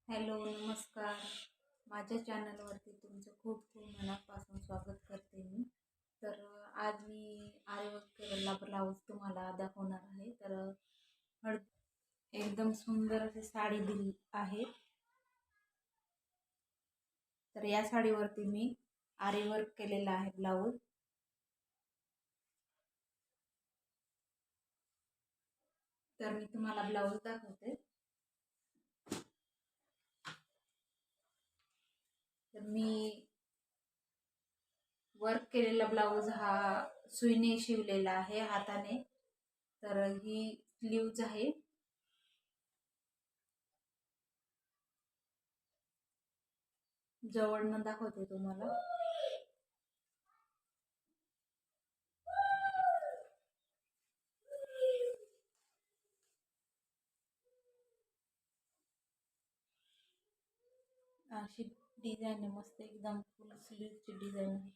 Hello, नमस्कार. माझ्या चॅनलवरती तुमचं खूप खूप मनापासून स्वागत करते मी. आज मी आरी वर्क केलेला ब्लाऊज तुम्हाला दाखवणार आहे. हळ एकदम सुंदर अशी साडी दिली आहे. तर या साडीवरती मी आरी वर्क केलेला आहे ब्लाऊज. तर मी तुम्हाला ब्लाऊज दाखवते. तर मी वर्क केलेला ब्लाऊज हा सुईने शिवलेला आहे हाताने. तर ही स्लीव्ज आहे. जवळनं दाखवते तुम्हाला. अशी डिझाईन आहे, मस्त एकदम फुल स्लीवची डिझाईन आहे.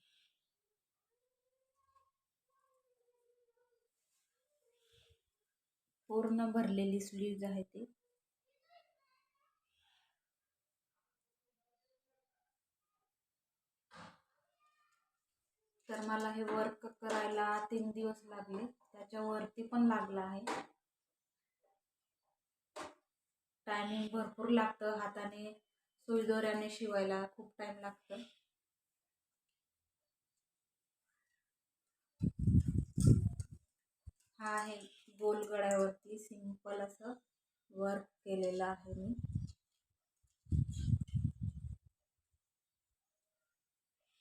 पूर्ण भरलेली स्लीव्ज आहे ती. तर मला हे वर्क करायला 3 दिवस लागले. त्याच्यावरती पण लागला आहे. टायमिंग भरपूर लागतं. हाताने सुई दोऱ्याने शिवायला खूप टाइम लागतं. हा आहे गोल गळ्यावरती सिंपल असं वर्क केलेलं आहे मी.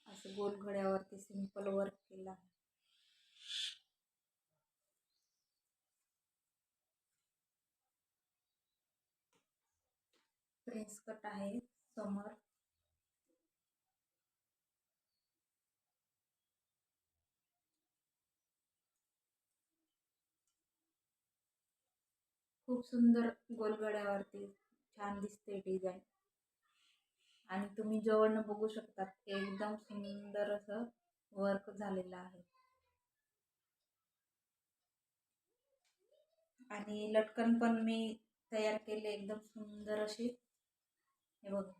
असं गोल गळ्यावरती सिंपल वर्क केलं आहे. प्रिन्स कट आहे समोर. खूप सुंदर गोलगड्यावरती छान दिसते डिझाईन. आणि तुम्ही जवळनं बघू शकता, एकदम सुंदर असं वर्क झालेलं आहे. आणि लटकन पण मी तयार केले एकदम सुंदर अशी. हे बघा,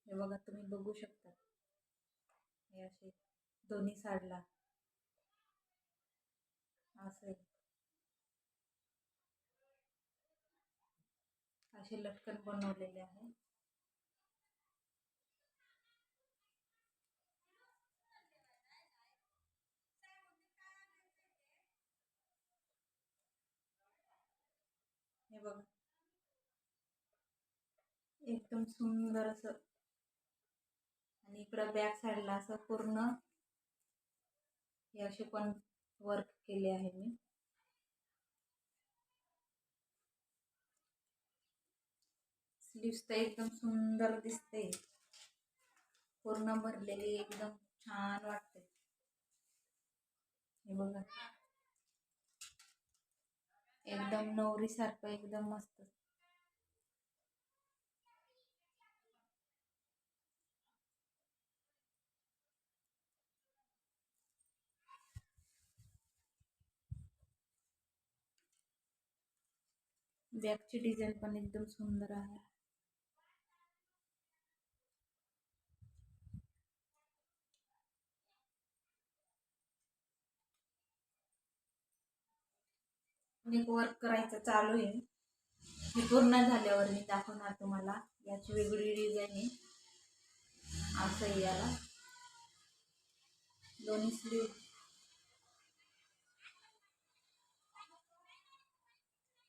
हे बघा, तुम्ही बघू शकता. हे असे दोन्ही साईडला असे असे लटकन बनवलेले आहे. हे बघा, एकदम सुंदर असं. आणि इकडं बॅक साईडला असं पूर्ण हे असे पण वर्क केले आहे मी. स्लीव्स तर एकदम सुंदर दिसते, पूर्ण भरलेली, एकदम छान वाटते. हे बघा, एकदम नवरी सारखं एकदम मस्त. बॅकची डिझाईन पण एकदम सुंदर आहे. एक वर्क करायचं चालू आहे. हे पूर्ण झाल्यावर मी दाखवणार तुम्हाला. याची वेगळी डिझाईन आहे. असं याला दोन्ही स्लीव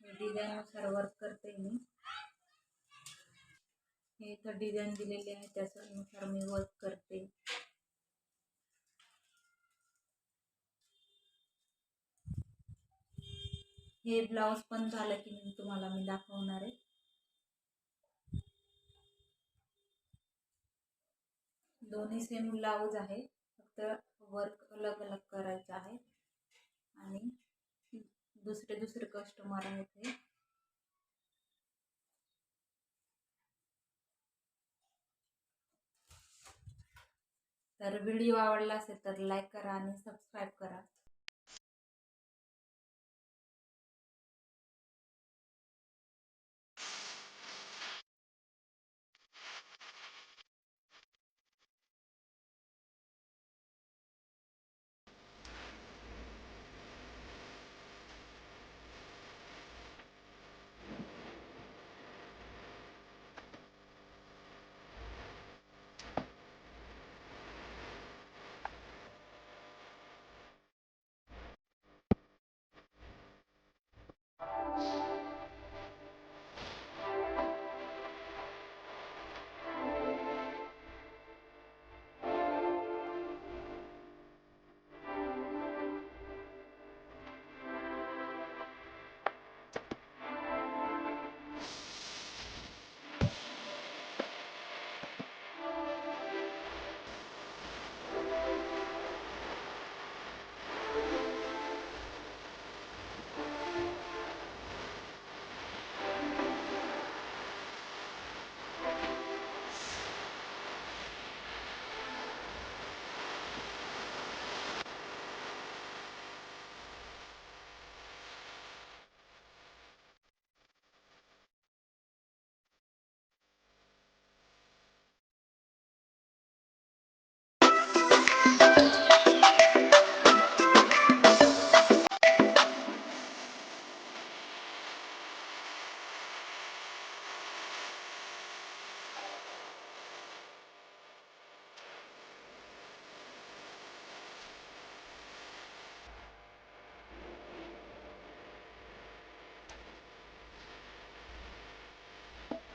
डिझाईन नुसार वर्क करते मी. हे तर डिझाईन दिलेली आहे, त्याच्यानुसार मी वर्क करते. हे ब्लाऊज पण झालं की मी तुम्हाला दाखवणार आहे. दोन्ही सेम ब्लाऊज आहे, फक्त वर्क अलग अलग करायचं आहे. आणि दुसरे दुसरे कस्टमर आहेत हे. तर व्हिडिओ आवडला असेल तर लाईक करा आणि सबस्क्राईब करा.